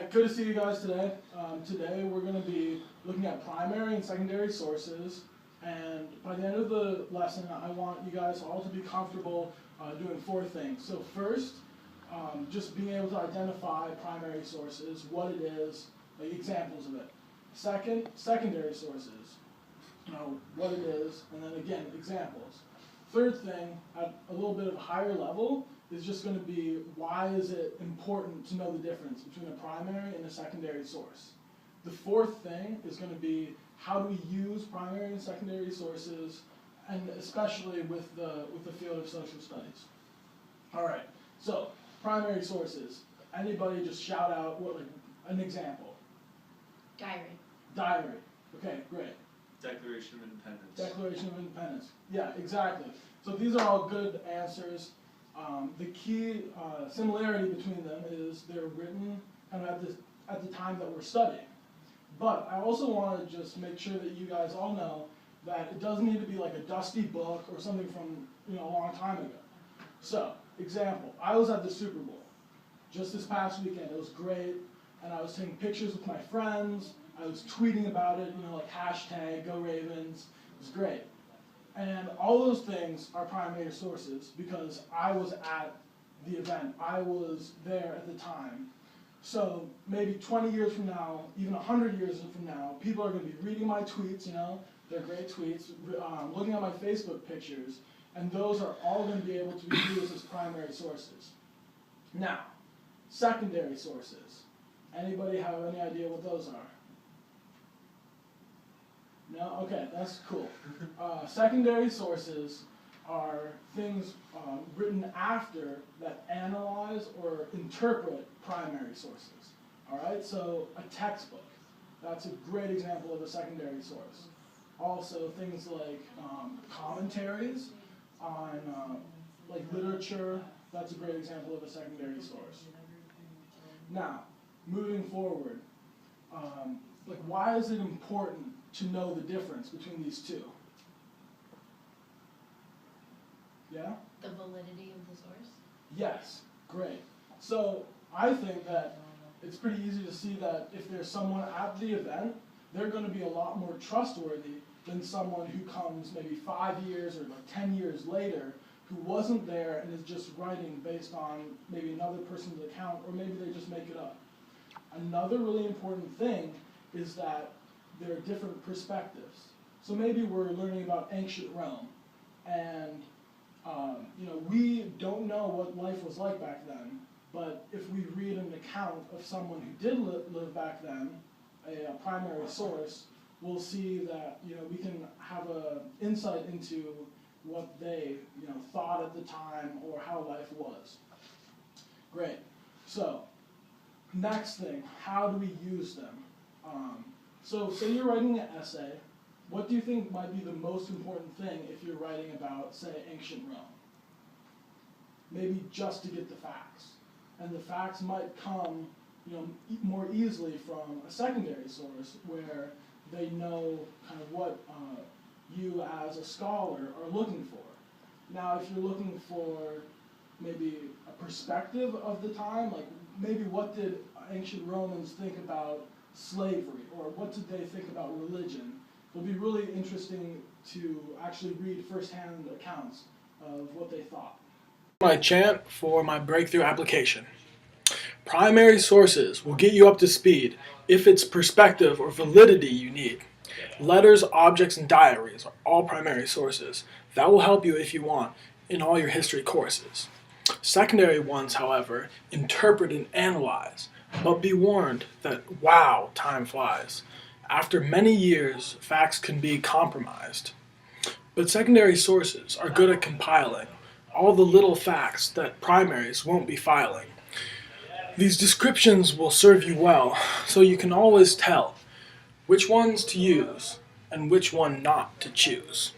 Alright, good to see you guys today. Today we're going to be looking at primary and secondary sources, and by the end of the lesson I want you guys all to be comfortable doing four things. So first, just being able to identify primary sources, what it is, like examples of it. Second, secondary sources, what it is, and then again, examples. Third thing, at a little bit of a higher level, is just going to be why is it important to know the difference between a primary and a secondary source. The fourth thing is going to be how do we use primary and secondary sources, and especially with the field of social studies. All right, so primary sources. Anybody just shout out what, like, an example? Diary. Diary. Okay, great. Declaration of Independence. Declaration of Independence. Yeah, exactly. So these are all good answers. The key similarity between them is they're written kind of at the time that we're studying. But I also want to just make sure that you guys all know that it doesn't need to be like a dusty book or something from a long time ago. So, example, I was at the Super Bowl just this past weekend. It was great, and I was taking pictures with my friends. I was tweeting about it, like hashtag Go Ravens. It was great. And all those things are primary sources because I was at the event. I was there at the time. So maybe 20 years from now, even 100 years from now, people are going to be reading my tweets, they're great tweets, looking at my Facebook pictures, and those are all going to be able to be used as primary sources. Now, secondary sources. Anybody have any idea what those are? No? Okay, that's cool. Secondary sources are things written after that analyze or interpret primary sources. Alright, so a textbook. That's a great example of a secondary source. Also, things like commentaries on like literature. That's a great example of a secondary source. Now, moving forward, like why is it important to know the difference between these two? Yeah? The validity of the source? Yes, great. So I think that it's pretty easy to see that if there's someone at the event, they're going to be a lot more trustworthy than someone who comes maybe 5 years or like 10 years later who wasn't there and is just writing based on maybe another person's account, or maybe they just make it up. Another really important thing is that there are different perspectives. So maybe we're learning about ancient Rome, and we don't know what life was like back then, but if we read an account of someone who did live back then, a primary source, we'll see that we can have an insight into what they thought at the time or how life was. Great. So next thing, how do we use them? So say you're writing an essay. What do you think might be the most important thing if you're writing about, say, ancient Rome? Maybe just to get the facts. And the facts might come more easily from a secondary source where they know kind of what you as a scholar are looking for. Now, if you're looking for maybe a perspective of the time, like maybe what did ancient Romans think about slavery, or what did they think about religion? It'll be really interesting to actually read firsthand accounts of what they thought. My chant for my breakthrough application. Primary sources will get you up to speed if it's perspective or validity you need. Letters, objects, and diaries are all primary sources. That will help you if you want in all your history courses. Secondary ones, however, interpret and analyze. But be warned that, wow, time flies. After many years, facts can be compromised. But secondary sources are good at compiling all the little facts that primaries won't be filing. These descriptions will serve you well, so you can always tell which ones to use and which one not to choose.